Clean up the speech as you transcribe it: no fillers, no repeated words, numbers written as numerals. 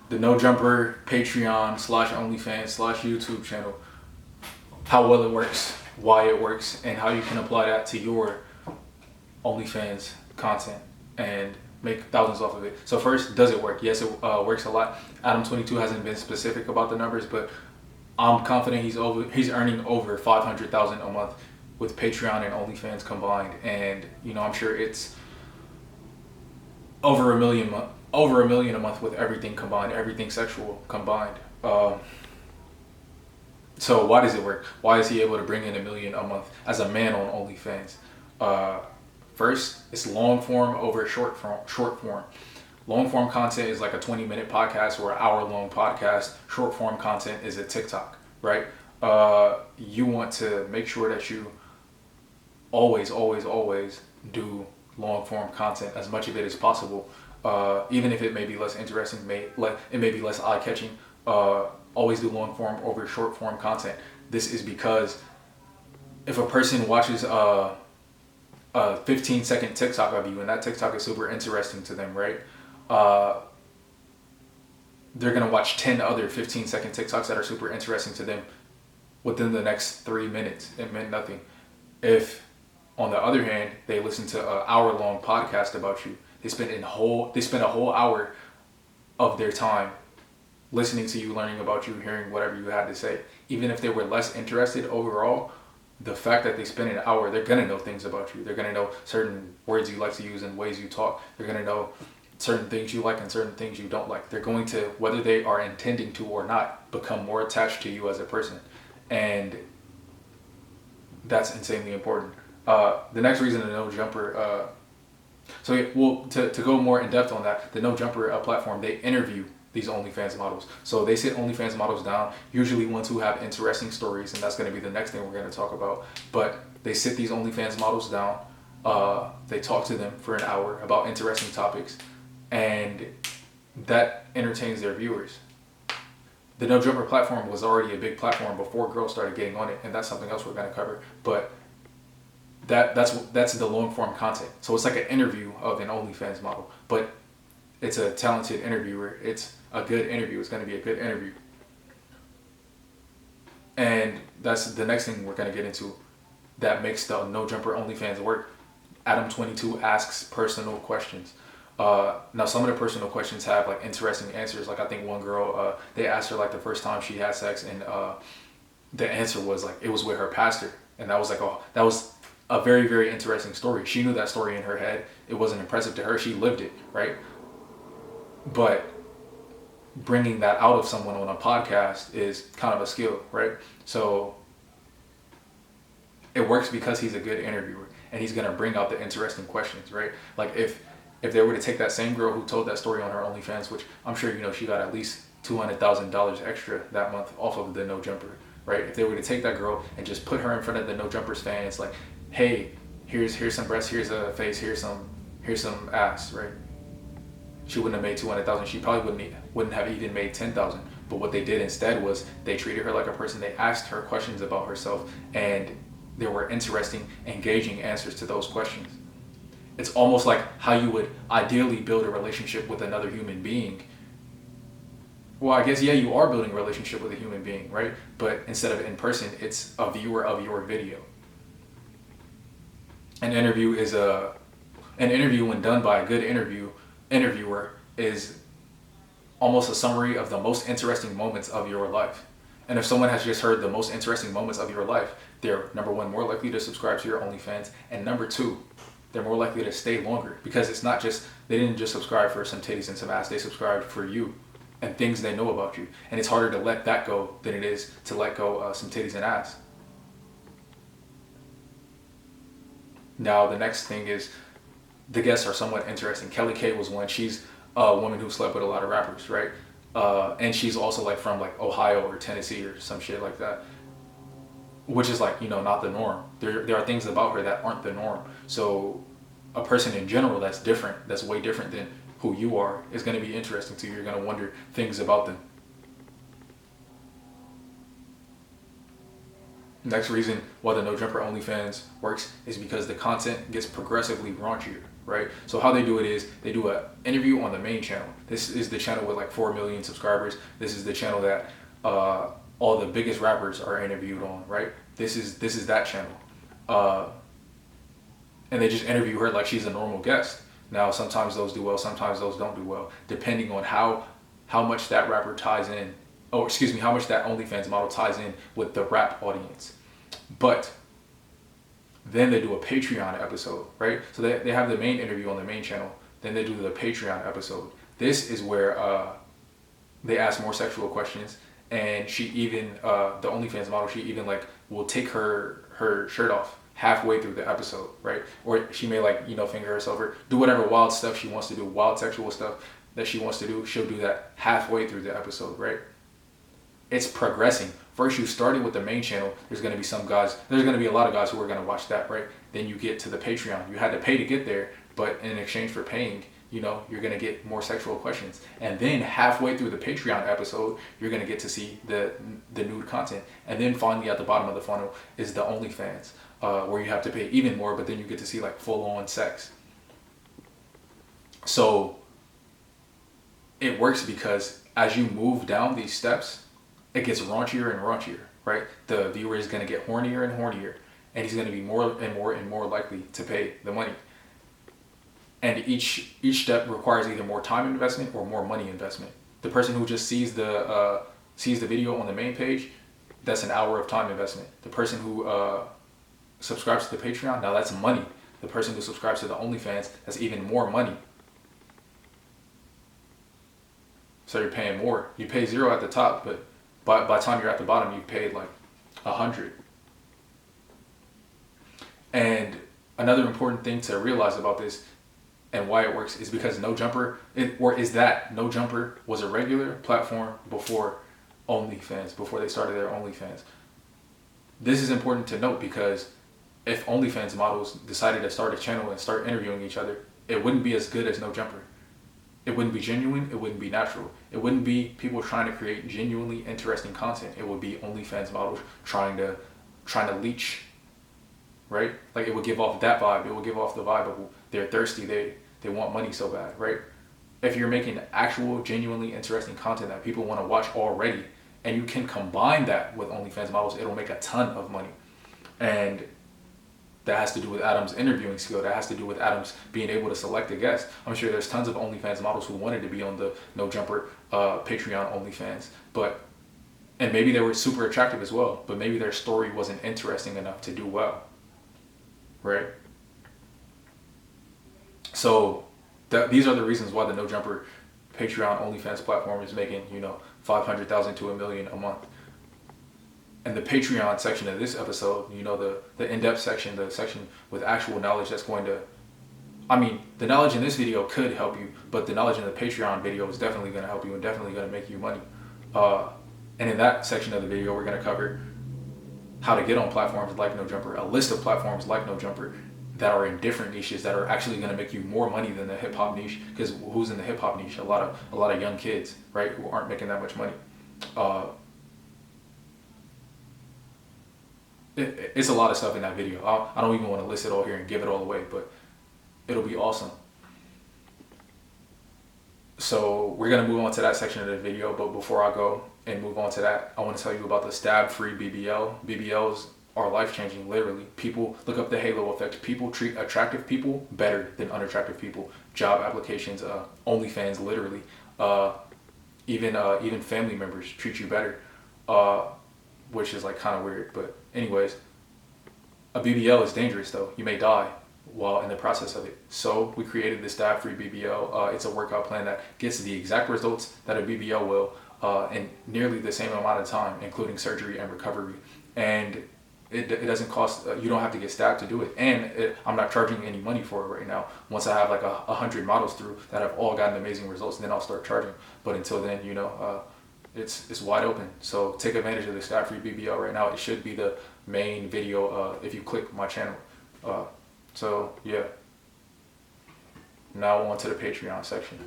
the No Jumper Patreon / OnlyFans / YouTube channel, how well it works, why it works, and how you can apply that to your OnlyFans content and make thousands off of it. So first, does it work? Yes, it works a lot. Adam22 hasn't been specific about the numbers, but I'm confident he's earning over $500,000 a month with Patreon and OnlyFans combined, and I'm sure it's over a million a month with everything combined, everything sexual combined. So why does it work? Why is he able to bring in $1 million a month as a man on OnlyFans? First, it's long form over short form. Long form content is like a 20-minute podcast or an hour-long podcast. Short form content is a TikTok, right? You want to make sure that you always do long form content, as much of it as possible. Even if it may be less interesting, it may be less eye-catching. Always do long form over short form content. This is because if a person watches a 15-second TikTok of you and that TikTok is super interesting to them, right? They're gonna watch 10 other 15-second TikToks that are super interesting to them within the next 3 minutes. It meant nothing. If, on the other hand, they listen to an hour-long podcast about you, they spend a whole hour of their time listening to you, learning about you, hearing whatever you had to say. Even if they were less interested overall, the fact that they spend an hour, they're gonna know things about you. They're gonna know certain words you like to use and ways you talk. They're gonna know certain things you like and certain things you don't like. They're going to, whether they are intending to or not, become more attached to you as a person. And that's insanely important. The next reason the No Jumper, to go more in depth on that, the No Jumper platform, they interview these OnlyFans models. So they sit OnlyFans models down, usually ones who have interesting stories, and that's going to be the next thing we're going to talk about. But they sit these OnlyFans models down, they talk to them for an hour about interesting topics, and that entertains their viewers. The No Jumper platform was already a big platform before girls started getting on it, and that's something else we're going to cover. But that's the long form content. So it's like an interview of an OnlyFans model, but it's a talented interviewer. It's a good interview. It's going to be a good interview. And that's the next thing we're going to get into that makes the No Jumper OnlyFans work. Adam22 asks personal questions. Now some of the personal questions have like interesting answers. Like I think one girl, they asked her like the first time she had sex, and the answer was like it was with her pastor, and that was a very, very interesting story. She knew that story in her head. It wasn't impressive to her. She lived it, right? But bringing that out of someone on a podcast is kind of a skill, right? So it works because he's a good interviewer, and he's gonna bring out the interesting questions, right? Like if they were to take that same girl who told that story on her OnlyFans, which I'm sure she got at least $200,000 extra that month off of the No Jumper, right? If they were to take that girl and just put her in front of the No Jumpers fans, like, hey, here's some breasts, here's a face, here's some ass, right? She wouldn't have made $200,000. She probably wouldn't have even made $10,000. But what they did instead was they treated her like a person. They asked her questions about herself, and there were interesting, engaging answers to those questions. It's almost like how you would ideally build a relationship with another human being. Well, I guess, yeah, you are building a relationship with a human being, right? But instead of in person, it's a viewer of your video. An interview when done by a good interviewer is almost a summary of the most interesting moments of your life. And if someone has just heard the most interesting moments of your life, they're, number one, more likely to subscribe to your OnlyFans, and number two, they're more likely to stay longer, because it's not just, they didn't just subscribe for some titties and some ass, they subscribed for you and things they know about you. And it's harder to let that go than it is to let go some titties and ass. Now the next thing is, the guests are somewhat interesting. Kelly K was one. She's a woman who slept with a lot of rappers, right? And she's also like from like Ohio or Tennessee or some shit like that, which is like, not the norm. There are things about her that aren't the norm. So a person in general that's different, that's way different than who you are, is going to be interesting to you. You're going to wonder things about them. Next reason why the No Jumper OnlyFans works is because the content gets progressively raunchier, right? So how they do it is they do an interview on the main channel. This is the channel with like 4 million subscribers. This is the channel that all the biggest rappers are interviewed on, right? This is that channel. And they just interview her like she's a normal guest. Now, sometimes those do well, sometimes those don't do well, depending on how much that rapper ties in, or excuse me, how much that OnlyFans model ties in with the rap audience. But then they do a Patreon episode, right? So they have the main interview on the main channel, then they do the Patreon episode. This is where they ask more sexual questions, and she even, the OnlyFans model, she even like will take her shirt off halfway through the episode, right? Or she may like, finger herself or do whatever wild stuff she wants to do, wild sexual stuff that she wants to do. She'll do that halfway through the episode, right? It's progressing. First, you started with the main channel. There's going to be a lot of guys who are going to watch that, right? Then you get to the Patreon. You had to pay to get there, but in exchange for paying, you're going to get more sexual questions. And then halfway through the Patreon episode, you're going to get to see the nude content. And then finally at the bottom of the funnel is the OnlyFans, where you have to pay even more, but then you get to see like full-on sex. So it works because as you move down these steps, it gets raunchier and raunchier, right? The viewer is going to get hornier and hornier, and he's going to be more and more and more likely to pay the money. And each step requires either more time investment or more money investment. The person who just sees the video on the main page, that's an hour of time investment. The person who subscribes to the Patreon, now that's money. The person who subscribes to the OnlyFans, that's even more money. So you're paying more. You pay $0 at the top, but by the time you're at the bottom, you've paid like $100. And another important thing to realize about this and why it works is because No Jumper was a regular platform before OnlyFans, before they started their OnlyFans. This is important to note because if OnlyFans models decided to start a channel and start interviewing each other, it wouldn't be as good as No Jumper. It wouldn't be genuine, it wouldn't be natural. It wouldn't be people trying to create genuinely interesting content. It would be OnlyFans models trying to leech, right? Like it would give off that vibe. It would give off the vibe of they're thirsty, they want money so bad, right? If you're making actual, genuinely interesting content that people want to watch already, and you can combine that with OnlyFans models, it'll make a ton of money. And that has to do with Adam's interviewing skill. That has to do with Adam's being able to select a guest. I'm sure there's tons of OnlyFans models who wanted to be on the No Jumper Patreon OnlyFans, and maybe they were super attractive as well, but maybe their story wasn't interesting enough to do well, right? So these are the reasons why the No Jumper Patreon OnlyFans platform is making, $500,000 to $1 million a month. And the Patreon section of this episode, the in-depth section, the section with actual knowledge that's going to, the knowledge in this video could help you, but the knowledge in the Patreon video is definitely going to help you and definitely going to make you money. And in that section of the video, we're going to cover how to get on platforms like No Jumper, a list of platforms like No Jumper that are in different niches that are actually going to make you more money than the hip hop niche. Because who's in the hip hop niche? A lot of young kids, right, who aren't making that much money. It's a lot of stuff in that video. I don't even want to list it all here and give it all away, but it'll be awesome. So we're going to move on to that section of the video, but before I go and move on to that, I want to tell you about the STAB Free BBL. BBLs are life-changing, literally. People, look up the halo effect. People treat attractive people better than unattractive people. Job applications, OnlyFans, literally. Even family members treat you better, which is like kind of weird, but anyways, a BBL is dangerous though. You may die while in the process of it. So we created the STAB Free BBL. It's a workout plan that gets the exact results that a BBL will in nearly the same amount of time, including surgery and recovery. And it doesn't cost, you don't have to get stabbed to do it. And I'm not charging any money for it right now. Once I have like 100 models through that have all gotten amazing results, then I'll start charging. But until then, it's wide open. So take advantage of the STAB Free BBL right now. It should be the main video if you click my channel. So yeah. Now on to the Patreon section.